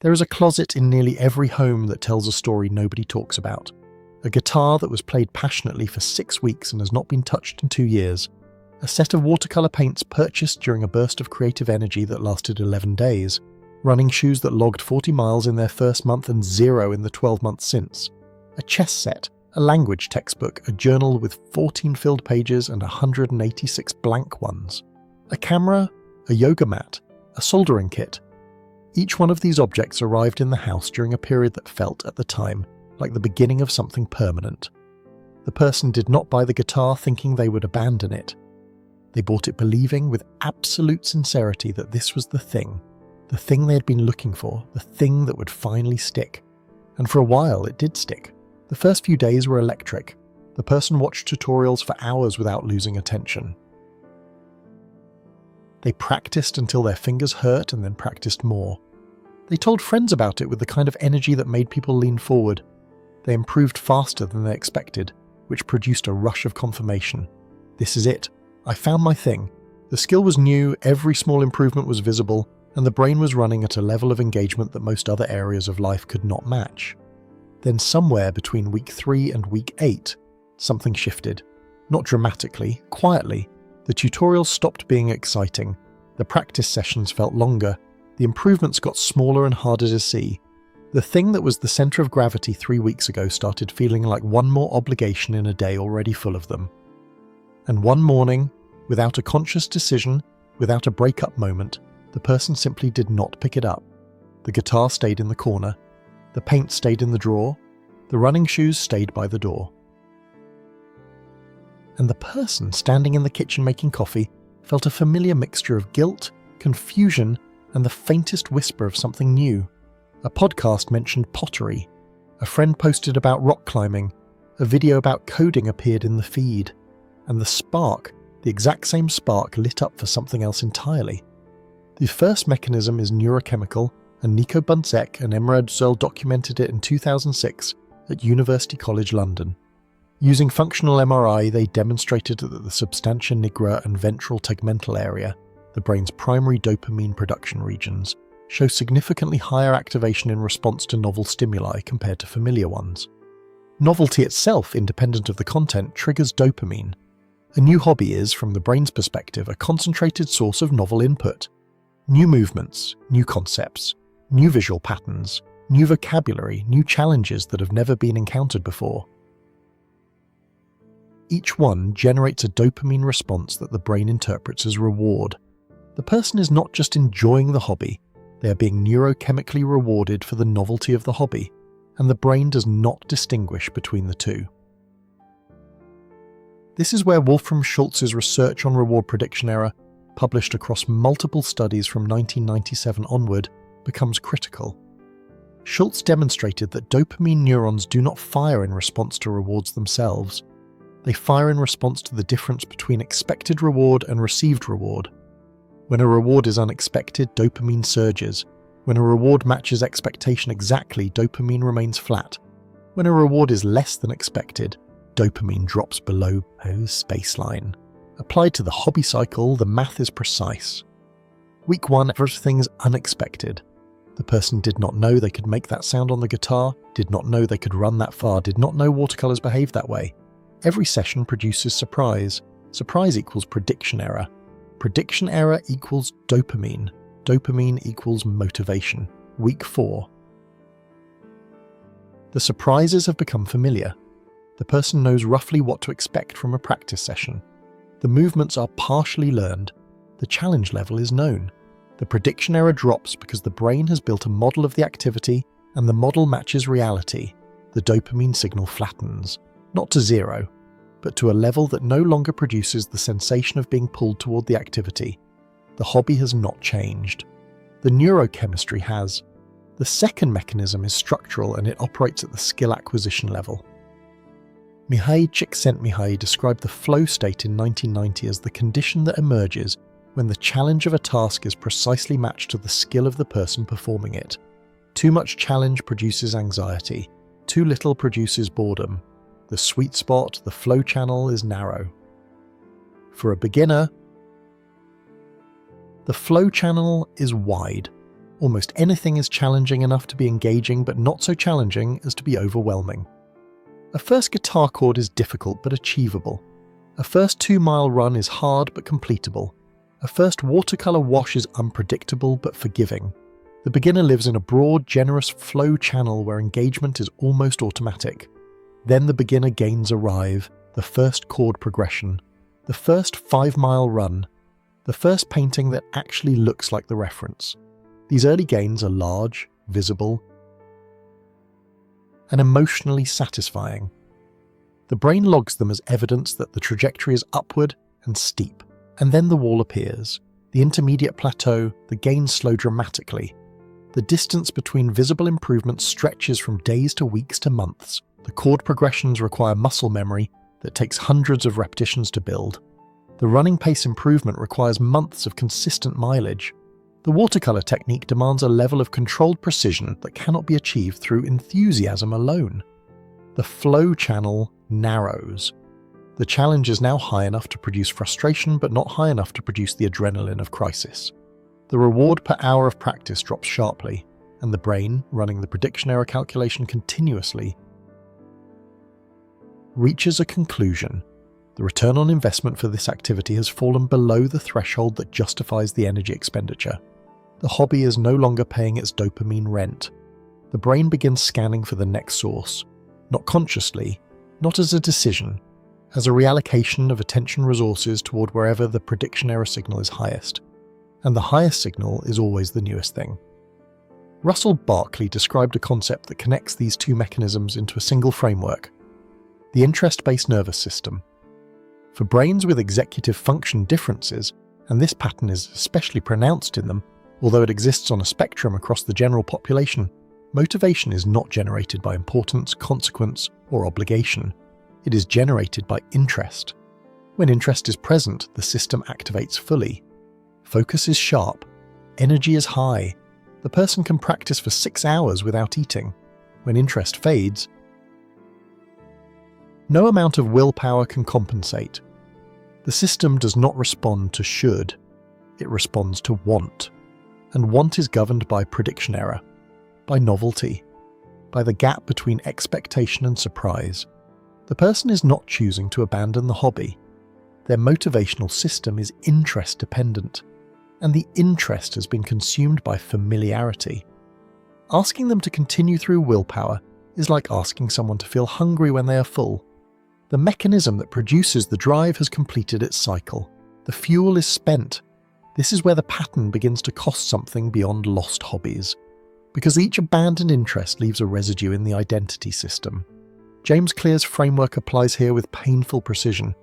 There is a closet in nearly every home that tells a story nobody talks about. A guitar that was played passionately for 6 weeks and has not been touched in 2 years. A set of watercolour paints purchased during a burst of creative energy that lasted 11 days. Running shoes that logged 40 miles in their first month and 0 in the 12 months since. A chess set, a language textbook, a journal with 14 filled pages and 186 blank ones. A camera, a yoga mat, a soldering kit. Each one of these objects arrived in the house during a period that felt, at the time, like the beginning of something permanent. The person did not buy the guitar thinking they would abandon it. They bought it believing with absolute sincerity that this was the thing they had been looking for, the thing that would finally stick. And for a while it did stick. The first few days were electric. The person watched tutorials for hours without losing attention. They practiced until their fingers hurt and then practiced more. They told friends about it with the kind of energy that made people lean forward. They improved faster than they expected, which produced a rush of confirmation. This is it. I found my thing. The skill was new, every small improvement was visible, and the brain was running at a level of engagement that most other areas of life could not match. Then somewhere between week 3 and week 8, something shifted. Not dramatically, quietly. The tutorials stopped being exciting. The practice sessions felt longer. The improvements got smaller and harder to see. The thing that was the centre of gravity 3 weeks ago started feeling like one more obligation in a day already full of them. And one morning, without a conscious decision, without a break-up moment, the person simply did not pick it up. The guitar stayed in the corner. The paint stayed in the drawer. The running shoes stayed by the door. And the person standing in the kitchen making coffee felt a familiar mixture of guilt, confusion, and the faintest whisper of something new. A podcast mentioned pottery. A friend posted about rock climbing. A video about coding appeared in the feed. And the spark, the exact same spark, lit up for something else entirely. The first mechanism is neurochemical, and Nico Bunzeck and Duzel documented it in 2006 at University College London. Using functional MRI, they demonstrated that the substantia nigra and ventral tegmental area, the brain's primary dopamine production regions, show significantly higher activation in response to novel stimuli compared to familiar ones. Novelty itself, independent of the content, triggers dopamine. A new hobby is, from the brain's perspective, a concentrated source of novel input. New movements, new concepts, new visual patterns, new vocabulary, new challenges that have never been encountered before. Each one generates a dopamine response that the brain interprets as reward. The person is not just enjoying the hobby, they are being neurochemically rewarded for the novelty of the hobby, and the brain does not distinguish between the two. This is where Wolfram Schultz's research on reward prediction error, published across multiple studies from 1997 onward, becomes critical. Schultz demonstrated that dopamine neurons do not fire in response to rewards themselves. They fire in response to the difference between expected reward and received reward. When a reward is unexpected, dopamine surges. When a reward matches expectation exactly, dopamine remains flat. When a reward is less than expected, dopamine drops below Poe's baseline. Applied to the hobby cycle, the math is precise. Week 1, everything's unexpected. The person did not know they could make that sound on the guitar, did not know they could run that far, did not know watercolours behave that way. Every session produces surprise. Surprise equals prediction error. Prediction error equals dopamine. Dopamine equals motivation. Week 4. The surprises have become familiar. The person knows roughly what to expect from a practice session. The movements are partially learned. The challenge level is known. The prediction error drops because the brain has built a model of the activity and the model matches reality. The dopamine signal flattens, not to 0, but to a level that no longer produces the sensation of being pulled toward the activity. The hobby has not changed. The neurochemistry has. The second mechanism is structural and it operates at the skill acquisition level. Csikszentmihalyi described the flow state in 1990 as the condition that emerges when the challenge of a task is precisely matched to the skill of the person performing it. Too much challenge produces anxiety. Too little produces boredom. The sweet spot, the flow channel, is narrow. For a beginner, the flow channel is wide. Almost anything is challenging enough to be engaging, but not so challenging as to be overwhelming. A first guitar chord is difficult but achievable. A first 2-mile run is hard but completable. A first watercolor wash is unpredictable but forgiving. The beginner lives in a broad, generous flow channel where engagement is almost automatic. Then the beginner gains arrive, the first chord progression, the first 5-mile run, the first painting that actually looks like the reference. These early gains are large, visible, and emotionally satisfying. The brain logs them as evidence that the trajectory is upward and steep, and then the wall appears. The intermediate plateau, the gains slow dramatically. The distance between visible improvements stretches from days to weeks to months. The chord progressions require muscle memory that takes hundreds of repetitions to build. The running pace improvement requires months of consistent mileage. The watercolor technique demands a level of controlled precision that cannot be achieved through enthusiasm alone. The flow channel narrows. The challenge is now high enough to produce frustration, but not high enough to produce the adrenaline of crisis. The reward per hour of practice drops sharply, and the brain, running the prediction error calculation continuously, reaches a conclusion. The return on investment for this activity has fallen below the threshold that justifies the energy expenditure. The hobby is no longer paying its dopamine rent. The brain begins scanning for the next source, not consciously, not as a decision, as a reallocation of attention resources toward wherever the prediction error signal is highest. And the highest signal is always the newest thing. Russell Barkley described a concept that connects these two mechanisms into a single framework: the interest-based nervous system. For brains with executive function differences, and this pattern is especially pronounced in them, although it exists on a spectrum across the general population, motivation is not generated by importance, consequence, or obligation. It is generated by interest. When interest is present, the system activates fully. Focus is sharp. Energy is high. The person can practice for 6 hours without eating. When interest fades, no amount of willpower can compensate. The system does not respond to should. It responds to want. And want is governed by prediction error, by novelty, by the gap between expectation and surprise. The person is not choosing to abandon the hobby. Their motivational system is interest-dependent, and the interest has been consumed by familiarity. Asking them to continue through willpower is like asking someone to feel hungry when they are full. The mechanism that produces the drive has completed its cycle. The fuel is spent. This is where the pattern begins to cost something beyond lost hobbies, because each abandoned interest leaves a residue in the identity system. James Clear's framework applies here with painful precision.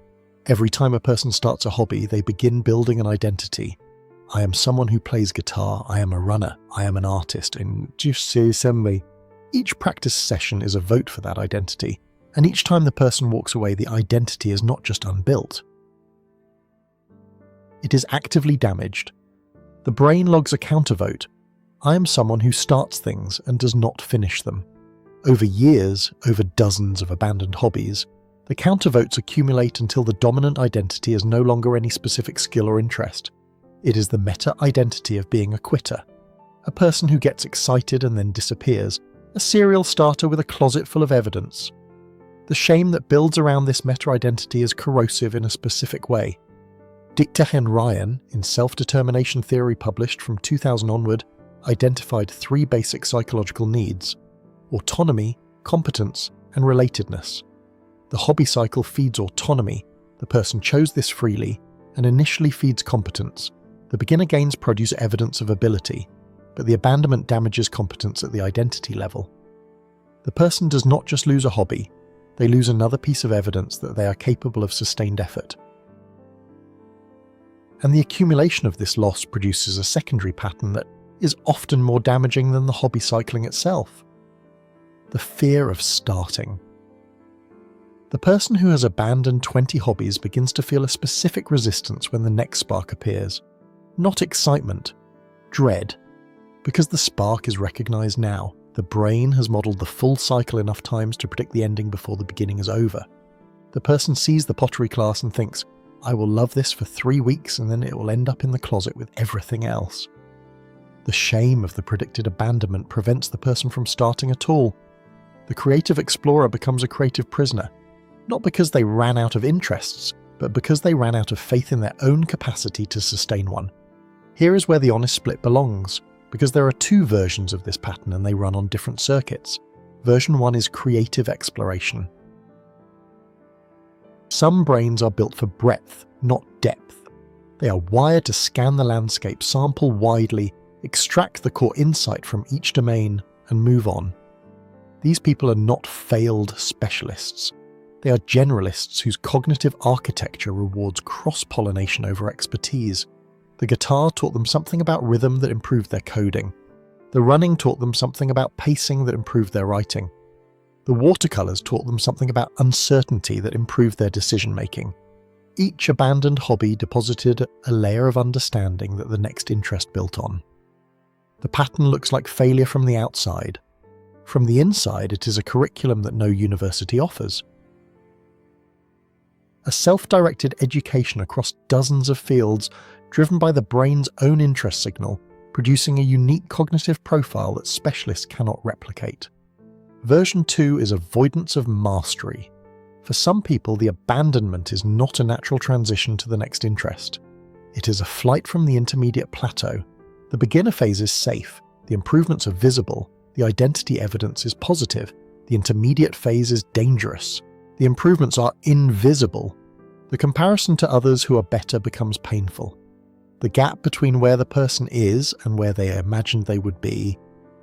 Every time a person starts a hobby, they begin building an identity. I am someone who plays guitar, I am a runner, I am an artist, and each practice session is a vote for that identity, and each time the person walks away, the identity is not just unbuilt. It is actively damaged. The brain logs a countervote. I am someone who starts things and does not finish them. Over years, over dozens of abandoned hobbies, the countervotes accumulate until the dominant identity is no longer any specific skill or interest. It is the meta-identity of being a quitter, a person who gets excited and then disappears, a serial starter with a closet full of evidence. The shame that builds around this meta-identity is corrosive in a specific way. Dieter and Ryan, in Self-Determination Theory published from 2000 onward, identified 3 basic psychological needs: autonomy, competence, and relatedness. The hobby cycle feeds autonomy. The person chose this freely, and initially feeds competence. The beginner gains produce evidence of ability, but the abandonment damages competence at the identity level. The person does not just lose a hobby, they lose another piece of evidence that they are capable of sustained effort. And the accumulation of this loss produces a secondary pattern that is often more damaging than the hobby cycling itself: the fear of starting. The person who has abandoned 20 hobbies begins to feel a specific resistance when the next spark appears. Not excitement, dread. Because the spark is recognized now, the brain has modeled the full cycle enough times to predict the ending before the beginning is over. The person sees the pottery class and thinks, I will love this for 3 weeks and then it will end up in the closet with everything else. The shame of the predicted abandonment prevents the person from starting at all. The creative explorer becomes a creative prisoner, not because they ran out of interests, but because they ran out of faith in their own capacity to sustain one. Here is where the honest split belongs, because there are two versions of this pattern and they run on different circuits. Version 1 is creative exploration. Some brains are built for breadth, not depth. They are wired to scan the landscape, sample widely, extract the core insight from each domain, and move on. These people are not failed specialists. They are generalists whose cognitive architecture rewards cross-pollination over expertise. The guitar taught them something about rhythm that improved their coding. The running taught them something about pacing that improved their writing. The watercolours taught them something about uncertainty that improved their decision-making. Each abandoned hobby deposited a layer of understanding that the next interest built on. The pattern looks like failure from the outside. From the inside, it is a curriculum that no university offers. A self-directed education across dozens of fields, driven by the brain's own interest signal, producing a unique cognitive profile that specialists cannot replicate. Version 2 is avoidance of mastery. For some people, the abandonment is not a natural transition to the next interest. It is a flight from the intermediate plateau. The beginner phase is safe, the improvements are visible, the identity evidence is positive, the intermediate phase is dangerous, the improvements are invisible. The comparison to others who are better becomes painful. The gap between where the person is and where they imagined they would be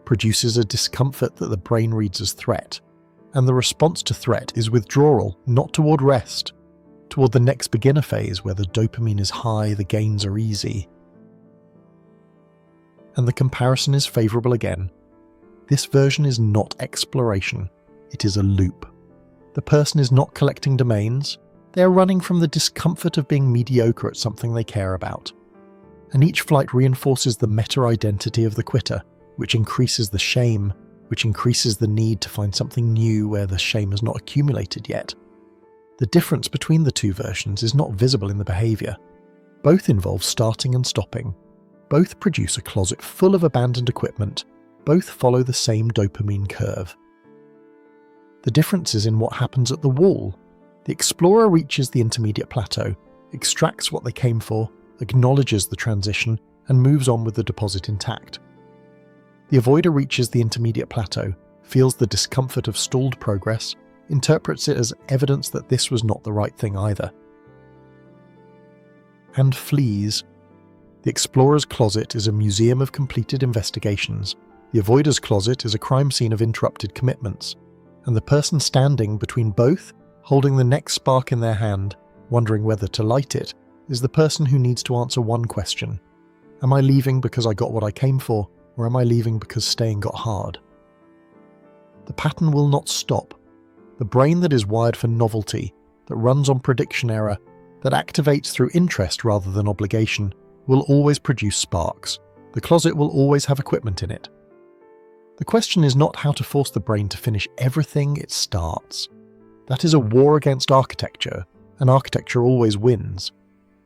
produces a discomfort that the brain reads as threat, and the response to threat is withdrawal, not toward rest, toward the next beginner phase where the dopamine is high, the gains are easy. And the comparison is favourable again. This version is not exploration, it is a loop. The person is not collecting domains, they are running from the discomfort of being mediocre at something they care about. And each flight reinforces the meta-identity of the quitter, which increases the shame, which increases the need to find something new where the shame has not accumulated yet. The difference between the two versions is not visible in the behaviour. Both involve starting and stopping. Both produce a closet full of abandoned equipment. Both follow the same dopamine curve. The difference is in what happens at the wall. The explorer reaches the intermediate plateau, extracts what they came for, acknowledges the transition, and moves on with the deposit intact. The avoider reaches the intermediate plateau, feels the discomfort of stalled progress, interprets it as evidence that this was not the right thing either, and flees. The explorer's closet is a museum of completed investigations. The avoider's closet is a crime scene of interrupted commitments. And the person standing between both, holding the next spark in their hand, wondering whether to light it, is the person who needs to answer one question. Am I leaving because I got what I came for, or am I leaving because staying got hard? The pattern will not stop. The brain that is wired for novelty, that runs on prediction error, that activates through interest rather than obligation, will always produce sparks. The closet will always have equipment in it. The question is not how to force the brain to finish everything it starts. That is a war against architecture, and architecture always wins.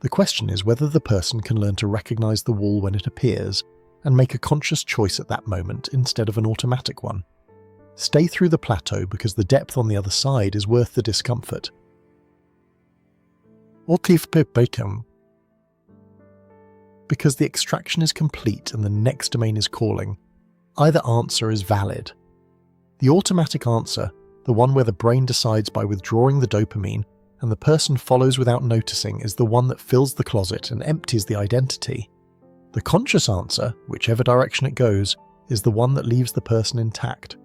The question is whether the person can learn to recognize the wall when it appears, and make a conscious choice at that moment instead of an automatic one. Stay through the plateau because the depth on the other side is worth the discomfort. Because the extraction is complete and the next domain is calling, either answer is valid. The automatic answer, the one where the brain decides by withdrawing the dopamine and the person follows without noticing, is the one that fills the closet and empties the identity. The conscious answer, whichever direction it goes, is the one that leaves the person intact.